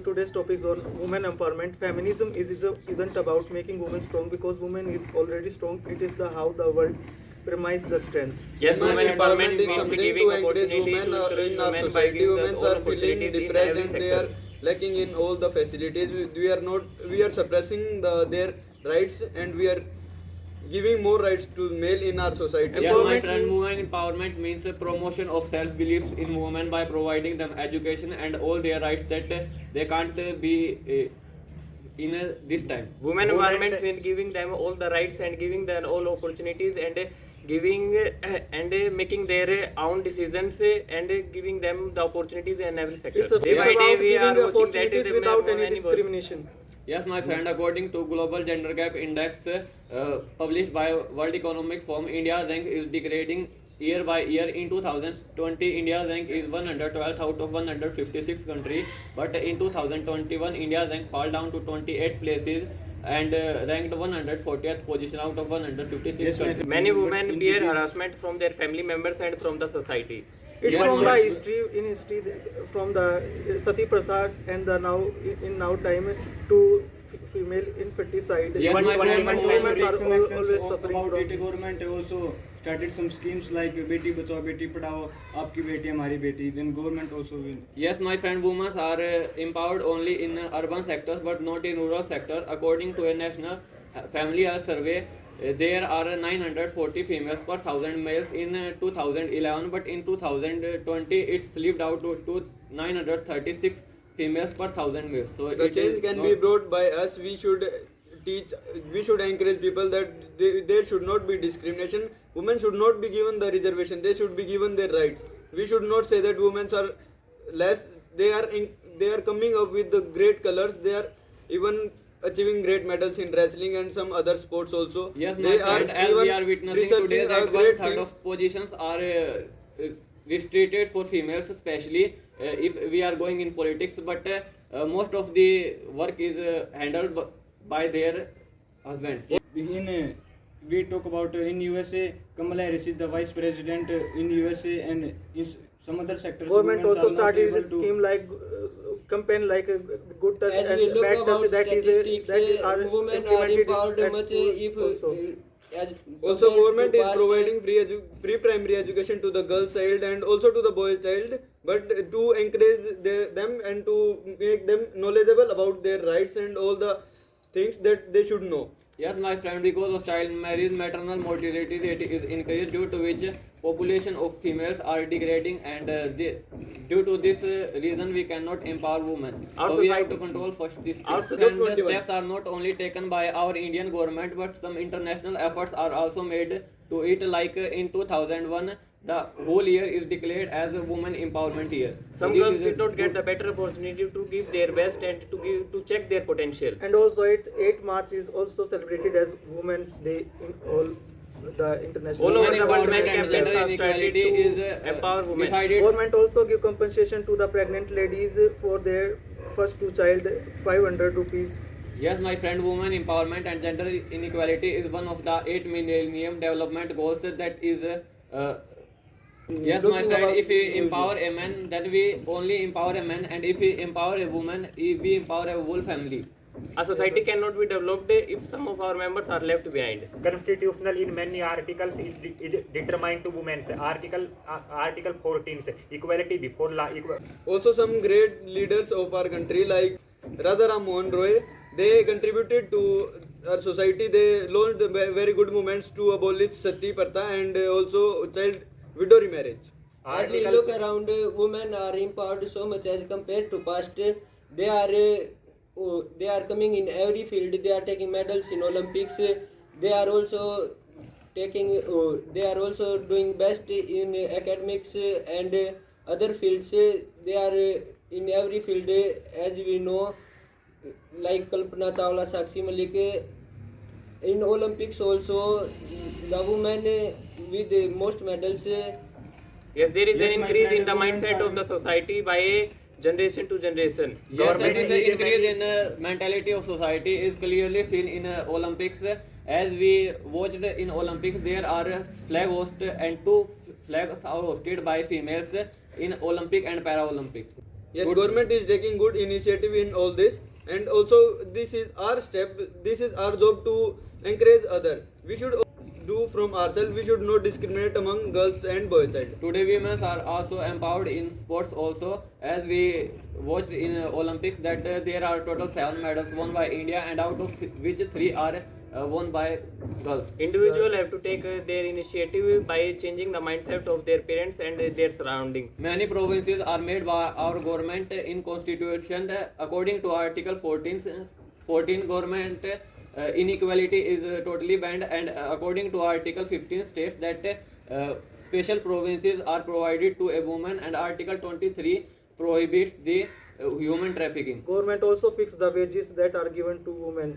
Today's topic is on women empowerment. Feminism isn't about making women strong because women is already strong. It is the how the world premise the strength. Yes, women empowerment is means something giving to encourage opportunity women to in our women by society. giving Women all are feeling opportunities in depressed every and they are sector. lacking in all the facilities. We are suppressing their rights and we are giving more rights to male in our society. Yes, my Empowerment friend, means- women empowerment means a promotion of self-beliefs in women by providing them education and all their rights that they can't be in this time. Women empowerment means giving them all the rights and giving them all opportunities and giving and making their own decisions and giving them the opportunities in every sector. It's Day by about day we are giving watching that opportunities is without any many discrimination. Yes, my friend, according to Global Gender Gap Index published by World Economic Forum, India's rank is degrading year by year. In 2020, India's rank is 112th out of 156 country, but in 2021, India's rank fall down to 28 places and ranked 140th position out of 156 Yes, my countries. friend, Many but women in fear cities- harassment from their family members and from the society. It's But from the much- history in history from the Sati Pratha and the now in now time to female infanticide. Yes, my friend, women women are take some actions always suffering about from it. this. Government also started some schemes like Beti Bachao Beti Padhao आपकी बेटी हमारी बेटी. Then government also will. Yes, my friend, women are empowered only in urban sectors but not in rural sector. According to a national family health survey, there are 940 females per 1000 males in 2011, but in 2020 it slipped out to 936 females per 1000 males. So The it change is can not- be brought by us. We should encourage people that there should not be discrimination. Women should not be given the reservation. They should be given their rights. We should not say that women are less. They are coming up with the great colors. They are even achieving great medals in wrestling and some other sports also. Yes, my They friend, as even we are witnessing researching today that great 1/3 things. of positions are restricted for females, especially if we are going in politics. But most of the work is handled by their husbands. We talk about in USA, Kamala Harris is the vice president in USA and in some other sectors. Government women also are not started able a to- scheme like campaign like a good touch As we and look bad touch about that is statistics, are women are implemented empowered at much schools if also. as Also, compared to government is past, providing free primary education to the girl child and also to the boy child, but to encourage them and to make them knowledgeable about their rights and all the things that they should know. Yes, my friend, because of child marriage, maternal mortality rate is increased, due to which population of females are degrading, and due to this reason we cannot empower women. So we have to control first this thing. Our And the 21. steps are not only taken by our Indian government, but some international efforts are also made to it. Like in 2001, the whole year is declared as a woman empowerment year. Some this girls is a did not get good- the better opportunity to give their best and to check their potential. And also 8 March is also celebrated as Women's Day in all the international. All over Women the world, empowerment many and campaigns gender are inequality started is to empower women. decided. Government also give compensation to the pregnant ladies for their first 2 child 500 rupees. Yes, my friend, women empowerment and gender inequality is one of the 8 Millennium Development Goals that is. Yes, my Looking friend, about if we this empower a man, then we only empower a man, and if we empower a woman, we empower a whole family. A society cannot be developed if some of our members are left behind. Constitutional in many articles is determined to women's article 14 equality before law. Also, some great leaders of our country like Radha Ram Mohan Roy, they contributed to our society. They launched very good movements to abolish Sati Pratha and also child widow remarriage. as we look around, women are empowered so much as compared to past. They are coming in every field. They are taking medals in Olympics. They are also they are also doing best in academics and other fields. They are in every field, as we know, like Kalpana Chawla, Sakshi Malik. In Olympics also, the women with the most medals. Yes, there is Yes, an my increase friend, in the women mindset are- of the society by generation to generation. Yes, and this increase in mentality of society is clearly seen in Olympics. As we watched in Olympics, there are flag hosts and 2 flags are hosted by females in Olympic and Paralympic. Yes, government is taking good initiative in all this, and also this is our step. This is our job to encourage other. We should do from ourselves. We should not discriminate among girls and boys child. Today women are also empowered in sports also, as we watched in Olympics that there are total 7 medals won by India, and out of which 3 are won by girls. Individuals have to take their initiative by changing the mindset of their parents and their surroundings. Many provinces are made by our government in constitution according to Article 14 government inequality is totally banned, and according to Article 15 states that special provinces are provided to a woman, and Article 23 prohibits the human trafficking. Government also fix the wages that are given to women.